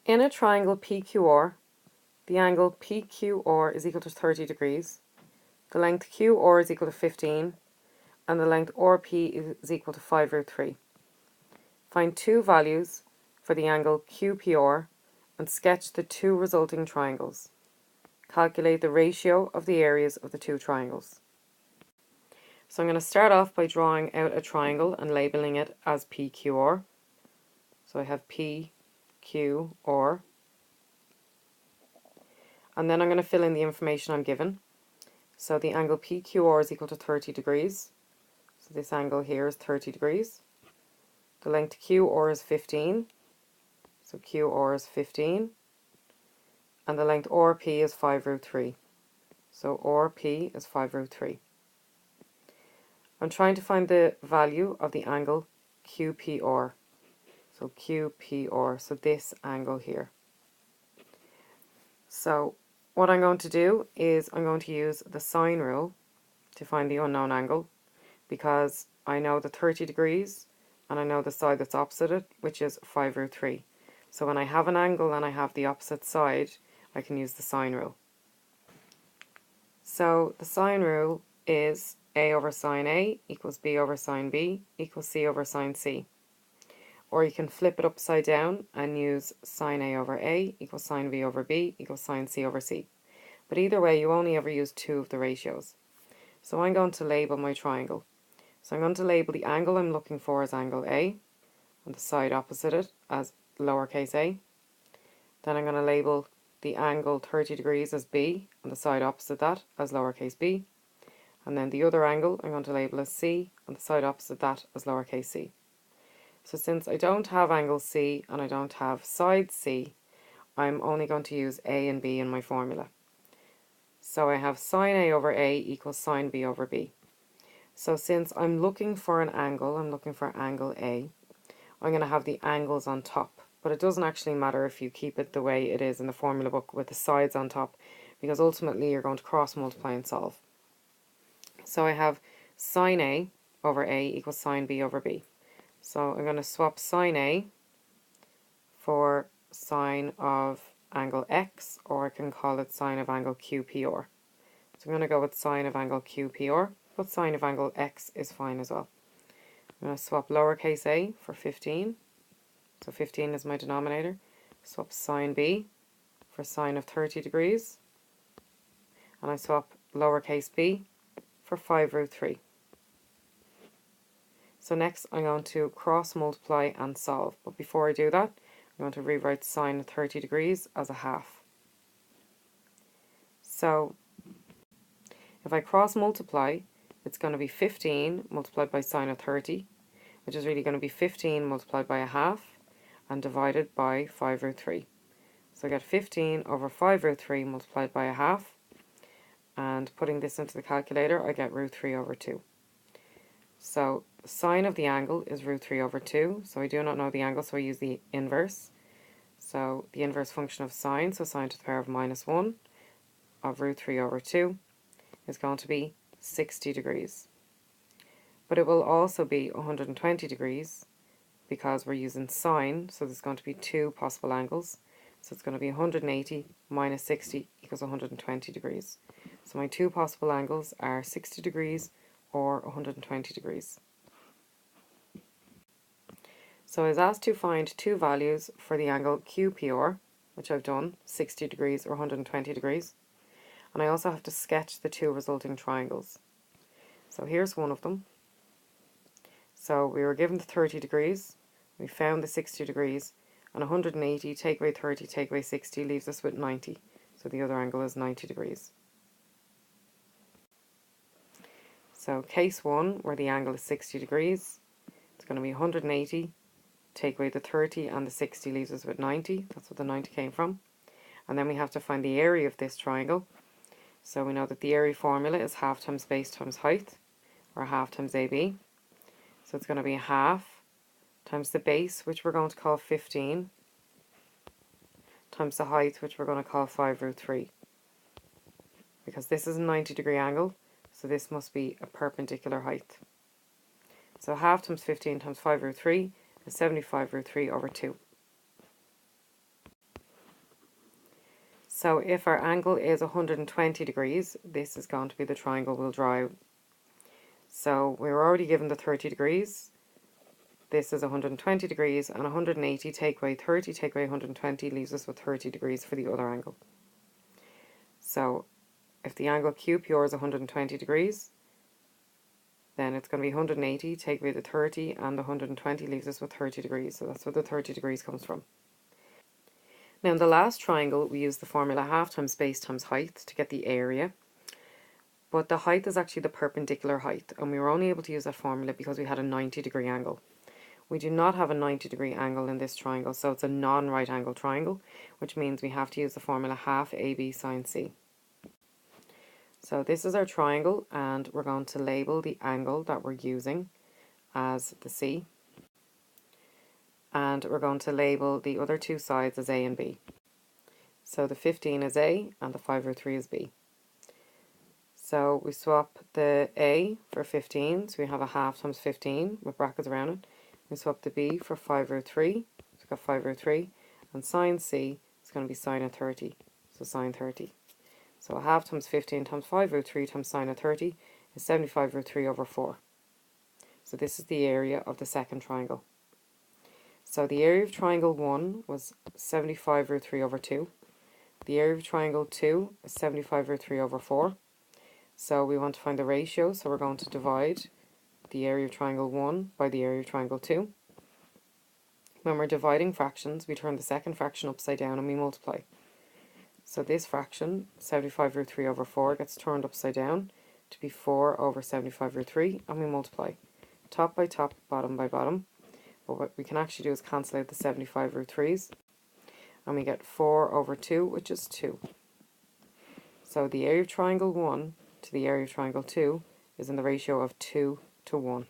In a triangle PQR, the angle PQR is equal to 30 degrees, the length QR is equal to 15, and the length RP is equal to 5√3. Find two values for the angle QPR and sketch the two resulting triangles. Calculate the ratio of the areas of the two triangles. So I'm going to start off by drawing out a triangle and labeling it as PQR. So I have PQR. And then I'm going to fill in the information I'm given. So the angle PQR is equal to 30 degrees. So this angle here is 30 degrees. The length QR is 15. So QR is 15. And the length RP is 5√3. So RP is 5√3. I'm trying to find the value of the angle QPR. So QPR, so this angle here. So what I'm going to do is I'm going to use the sine rule to find the unknown angle, because I know the 30 degrees and I know the side that's opposite it, which is 5√3. So when I have an angle and I have the opposite side, I can use the sine rule. So the sine rule is A over sine A equals B over sine B equals C over sine C. Or you can flip it upside down and use sine A over A equals sine B over B equals sine C over C. But either way, you only ever use two of the ratios. So I'm going to label my triangle. So I'm going to label the angle I'm looking for as angle A, and the side opposite it as lowercase a. Then I'm going to label the angle 30 degrees as B, and the side opposite that as lowercase b. And then the other angle I'm going to label as C, and the side opposite that as lowercase c. So since I don't have angle C and I don't have side C, I'm only going to use A and B in my formula. So I have sine A over A equals sine B over B. So since I'm looking for an angle, I'm looking for angle A, I'm going to have the angles on top. But it doesn't actually matter if you keep it the way it is in the formula book with the sides on top, because ultimately you're going to cross multiply and solve. So I have sine A over A equals sine B over B. So I'm going to swap sine A for sine of angle X, or I can call it sine of angle QPR. So I'm going to go with sine of angle QPR, but sine of angle X is fine as well. I'm going to swap lowercase a for 15. So 15 is my denominator. Swap sine B for sine of 30 degrees. And I swap lowercase b for 5√3. So next I'm going to cross multiply and solve. But before I do that, I'm going to rewrite sine of 30 degrees as a half. So if I cross multiply, it's going to be 15 multiplied by sine of 30, which is really going to be 15 multiplied by a half and divided by 5√3. So I get 15 over 5√3 multiplied by a half, and putting this into the calculator, I get √3 over 2. So sine of the angle is √3 over 2, so I do not know the angle, so I use the inverse. So the inverse function of sine, so sine to the power of -1 of √3 over 2 is going to be 60 degrees. But it will also be 120 degrees because we're using sine, so there's going to be two possible angles. So it's going to be 180 minus 60 equals 120 degrees. So my two possible angles are 60 degrees or 120 degrees. So I was asked to find two values for the angle QPR, which I've done, 60 degrees or 120 degrees. And I also have to sketch the two resulting triangles. So here's one of them. So we were given the 30 degrees, we found the 60 degrees, and 180 take away 30 take away 60 leaves us with 90. So the other angle is 90 degrees. So case 1, where the angle is 60 degrees, it's going to be 180, take away the 30 and the 60 leaves us with 90. That's what the 90 came from. And then we have to find the area of this triangle. So we know that the area formula is half times base times height, or half times AB. So it's going to be half times the base, which we're going to call 15, times the height, which we're going to call 5√3. Because this is a 90-degree angle, so this must be a perpendicular height. So half times 15 times 5√3 is 75√3 over 2. So if our angle is 120 degrees, this is going to be the triangle we'll draw out. So we were already given the 30 degrees. This is 120 degrees, and 180 take away 30, take away 120 leaves us with 30 degrees for the other angle. So if the angle QPR is 120 degrees, then it's going to be 180, take away the 30, and the 120 leaves us with 30 degrees. So that's where the 30 degrees comes from. Now in the last triangle, we use the formula half times base times height to get the area. But the height is actually the perpendicular height, and we were only able to use that formula because we had a 90-degree angle. We do not have a 90-degree angle in this triangle, so it's a non-right angle triangle, which means we have to use the formula half AB sine C. So this is our triangle, and we're going to label the angle that we're using as the C. And we're going to label the other two sides as A and B. So the 15 is A and the 5/3 is B. So we swap the A for 15, so we have a half times 15 with brackets around it. We swap the B for 5/3, so we've got 5/3, and sine C is going to be sine of 30, so sine 30. So a half times 15 times 5/3 times sine of 30 is 75/3 over 4. So this is the area of the second triangle. So the area of triangle 1 was 75/3 over 2. The area of triangle 2 is 75/3 over 4. So we want to find the ratio, so we're going to divide the area of triangle 1 by the area of triangle 2. When we're dividing fractions, we turn the second fraction upside down and we multiply. So this fraction, 75/3 over 4, gets turned upside down to be 4 over 75/3, and we multiply. Top by top, bottom by bottom. But what we can actually do is cancel out the 75/3s, and we get 4 over 2, which is 2. So the area of triangle 1 to the area of triangle 2 is in the ratio of 2 to 1.